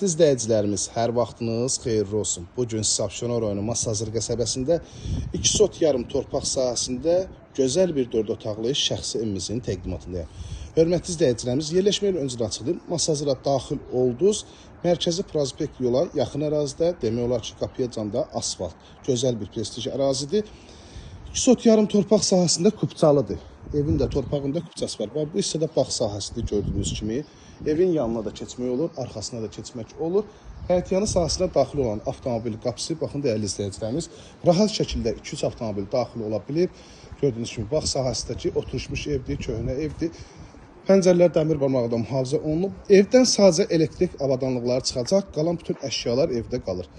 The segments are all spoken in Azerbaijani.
İzləyicilərimiz, hər vaxtınız xeyirli olsun. Bugün Sapşona rayonu Masazır qəsəbəsində 2 sot yarım torpaq sahəsində gözəl bir 4 otaqlı şəxsi evimizin təqdimatındayım. Hörmətli izləyicilərimiz, yerləşməyə öncədən açıqlayım. Masazıra daxil oldunuz. Mərkəzi prospekt yola yaxın ərazidə, demək olar ki, qapıya canda asfalt. Gözəl bir prestij ərazidir. 2 sot yarım torpaq sahəsində kupçalıdır. Evin də torpağında kupçası var. Bu hissədə bağ sahəsidir gördüyünüz kimi. Evin yanına da keçmək olur, arxasına da keçmək olur. Həyətyanı sahəsinə daxil olan avtomobil qapısı, baxın dəyərli izləyicilərimiz, rahat şəkildə 2-3 avtomobil daxil ola bilir. Gördüyünüz kimi bağ sahəsindəki oturmuş evdir, köhnə evdir. Pəncərələr dəmir barmaqdan mühafizə olunub. Evdən sadəcə elektrik avadanlıqları çıxacaq, qalan bütün əşyalar evdə qalır.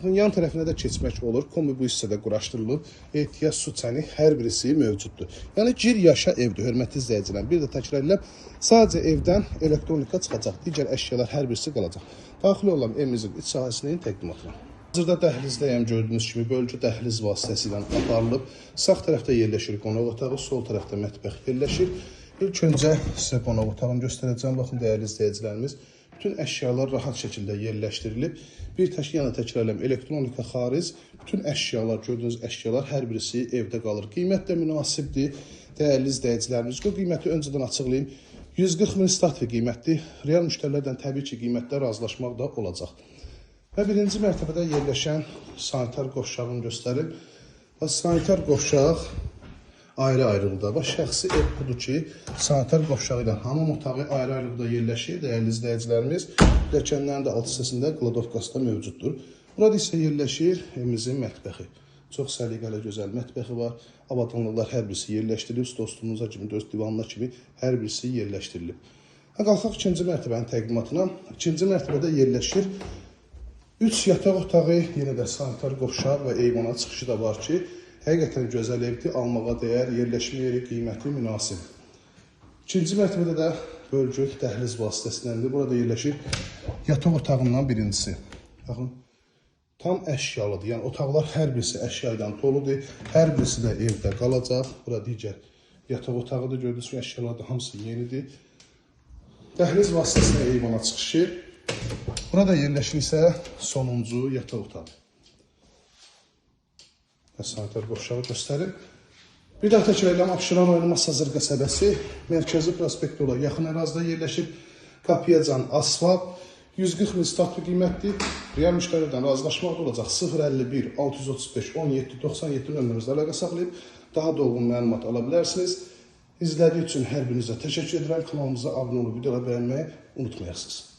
Yan tərəfinə də keçmək olur. Kombi bu hissədə quraşdırılıb. Ehtiyac su çəni hər birisi mövcuddur. Yəni gir yaşa evdir, hörmətli izləyicilər. Bir də təkrar edirəm, sadəcə evdən elektronika çıxacaq. Digər əşyalar hər birisi qalacaq. Daxil olan evimizin iç sahəsinin təqdimatına. Hazırda dəhlizdəyəm, gördüyünüz kimi bölgü dəhliz vasitəsilə aparılıb. Sağ tərəfdə yerləşir qonaq otağı, sol tərəfdə mətbəx yerləşir. İlk öncə sizə qonaq otağını göstərəcəm. Baxın dəyərli izləyicilərimiz. Bütün əşyalar rahat şəkildə yerləşdirilib. Bir tək yana təkrarlayım, elektronika xaric, bütün əşyalar, gördüyünüz əşyalar hər birisi evdə qalır. Qiymət də münasibdir, dəyərli izləyicilərimiz. Bu qiyməti öncədən açıqlayayım. 140 min statvi qiymətdir. Real müştərilərdən təbii ki, qiymətdə razılaşmaq da olacaq. Və birinci mərtəbədə yerləşən sanitar qovşağını göstərim. Sanitar qovşaq ayrı-ayrılıqda. Şəxsi ev budur ki, sanitar qovşağı ilə hamam otağı ayrı-ayrılıqda yerləşir. Dəyərli izləyicilərimiz, pilləkənlərin də alt hissəsində qladovkası da mövcuddur. Burada isə yerləşir evimizin mətbəxi. Çox səliqəli, gözəl mətbəxi var. Avadanlıqlar hər birisi yerləşdirilib. Dostumuza kimi, dost divanına kimi hər birisi yerləşdirilib. Qalxaq ikinci mərtəbənin təqdimatına. İkinci mərtəbədə yerləşir 3 yataq otağı, yenə də sanitar qovşaq və eyvana çıxışı da var ki, həqiqətən gözəl evdir, almağa dəyər, yerləşmə yeri, qiyməti münasib. İkinci mərtəbədə də bölgü dəhliz vasitəsindəndir. Burada yerləşir yataq otağından birincisi. Baxın, tam əşyalıdır. Yəni, otaqlar hər birisi əşya ilə doludur. Hər birisi də evdə qalacaq. Burada digər yataq otağıdır. Gördüyünüz kimi əşyalar da hamısı yenidir. Dəhliz vasitəsində eyvana çıxışı. Burada yerləşir isə sonuncu yataq otağı. Sanitar qovşağı göstərir. Bir daha təkrar edirəm, Abşeron rayonu Masazır qəsəbəsi, mərkəzi prospekt olaraq yaxın ərazidə yerləşib. Qapıyacan asfalt, 140 min statvi qiymətdir. Real müştərilərdən razılaşmaq da olacaq. 051 635 17 97 nömrəmizdə əlaqə saxlayıb daha dolğun məlumat ala bilərsiniz. İzlədiyi üçün hər birinizə təşəkkür edirəm. Kanalımıza abunə olub videoları bəyənməyi unutmayasınız.